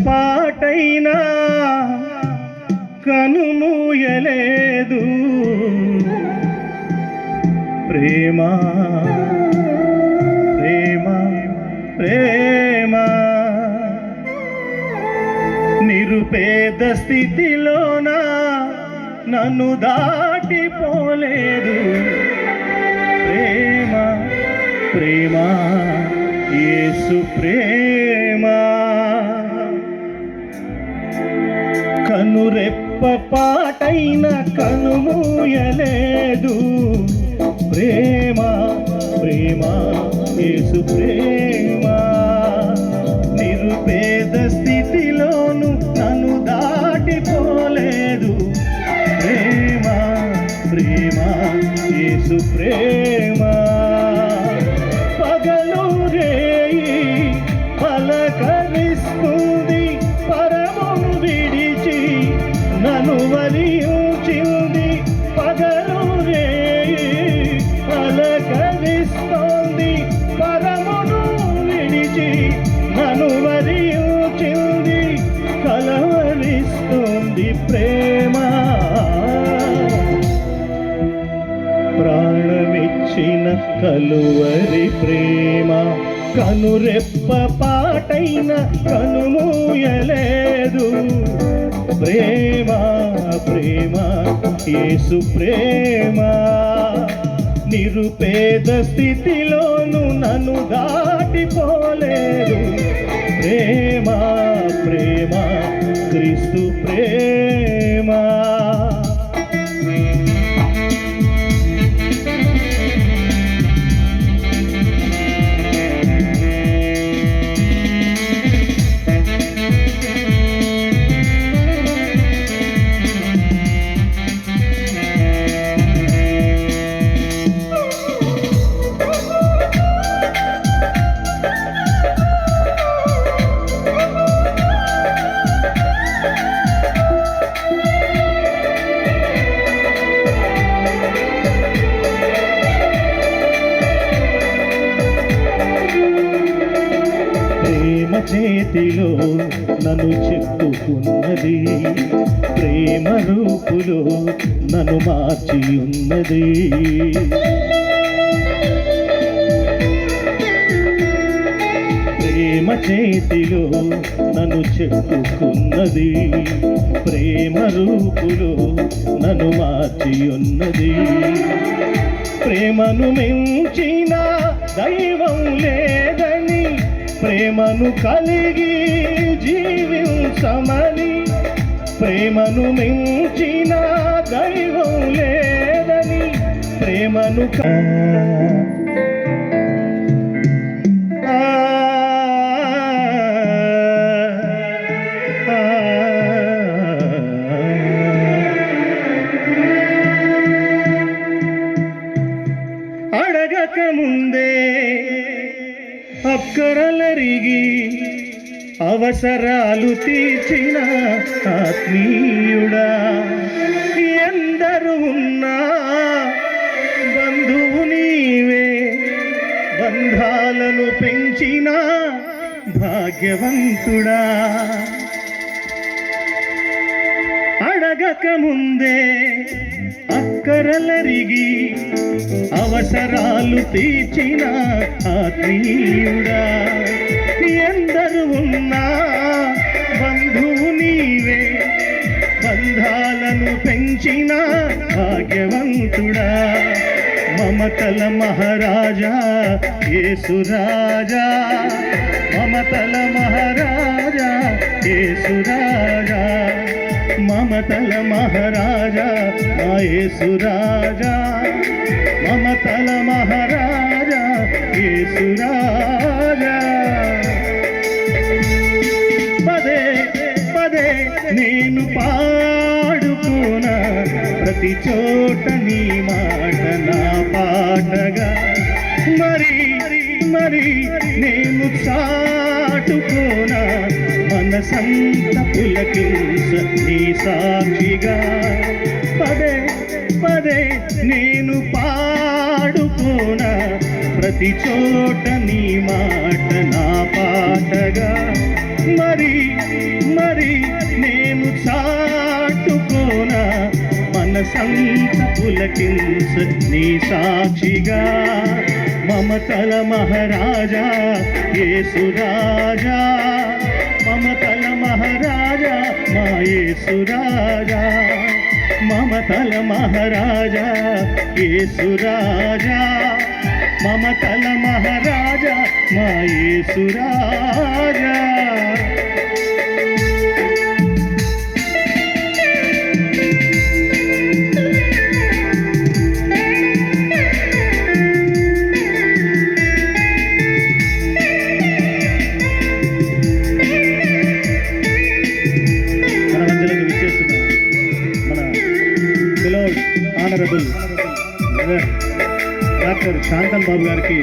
పాటైనా కనుమూయలేదు ప్రేమ ప్రేమ ప్రేమ నిరుపేద స్థితిలోన నన్ను దాటిపోలేదు ప్రేమ ప్రేమ యేసు ప్రేమ కనురెప్ప పాటైన కనుమూయలేదు ప్రేమ ప్రేమ యేసు ప్రేమ నిరుపేద స్థితిలోను నన్ను దాటిపోలేదు ప్రేమ ప్రేమ యేసు ప్రేమ పగలు రేయి పలకరిస్తుంది పరమును విడిచి నన్ను వరించింది పగలు రేయి పలకరిస్తుంది పరమును విడిచి నన్ను వరించింది కలవరిస్తుంది ప్రేమ ప్రాణమిచ్చిన కలువరి ప్రేమ కనురెప్ప పాటైన కనుమూయలేదు ప్రేమ ప్రేమ యేసు ప్రేమ నిరుపేద స్థితిలోను నన్ను దాటిపోలేదు ప్రేమ ప్రేమ క్రీస్తు ప్రేమ చేతిలో నన్ను చెక్కుకున్నది ప్రేమ రూపులో నన్ను మార్చి ఉన్నది ప్రేమ చేతిలో నన్ను చెక్కుకున్నది ప్రేమ రూపులో నన్ను మార్చి ఉన్నది ప్రేమను మించిన దైవం లేదని ప్రేమను కలిగి జీవించమని ప్రేమను మించిన దైవం లేదని ప్రేమను అడగక ముందే అక్కరలరిగి అవసరాలు తీర్చిన ఆత్మీయుడా ఎందరు ఉన్నా బంధువు నీవే బంధాలను పెంచిన భాగ్యవంతుడా అడగక ముందే అక్కరలరిగి అవసరాలు తీర్చిన ఆత్మీయుడా ఎందరు ఉన్నా బంధువు నీవే బంధాలను పెంచిన భాగ్యవంతుడా మమతల మహారాజా యేసురాజా మమతల మహారాజా యేసురాజా మమతల మహారాజా యేసురాజా మమతల మహారాజా యేసురాజా పదే పదే నేను పాడుకోనా ప్రతి చోట నీ మాట నా పాటగా మరి మరి నేను చాటుకోనా మనసంత పులకించ నీ సాక్షిగా పదే పదే నేను పాడు పాడుకోనా ప్రతి చోట నీ మాట నా పాటగా మరి మరి నేను చాటుకోనా మనసంత పులకించ నీ సాక్షిగా మమతల మహారాజా యేసు రాజా మమతల మహారాజా మా యేసు రాజా మమతల మహారాజా యేసు రాజా మమతల మహారాజా మా యేసు రాజా ఆనరబుల్ డాక్టర్ శాంతన్ బాబు గారికి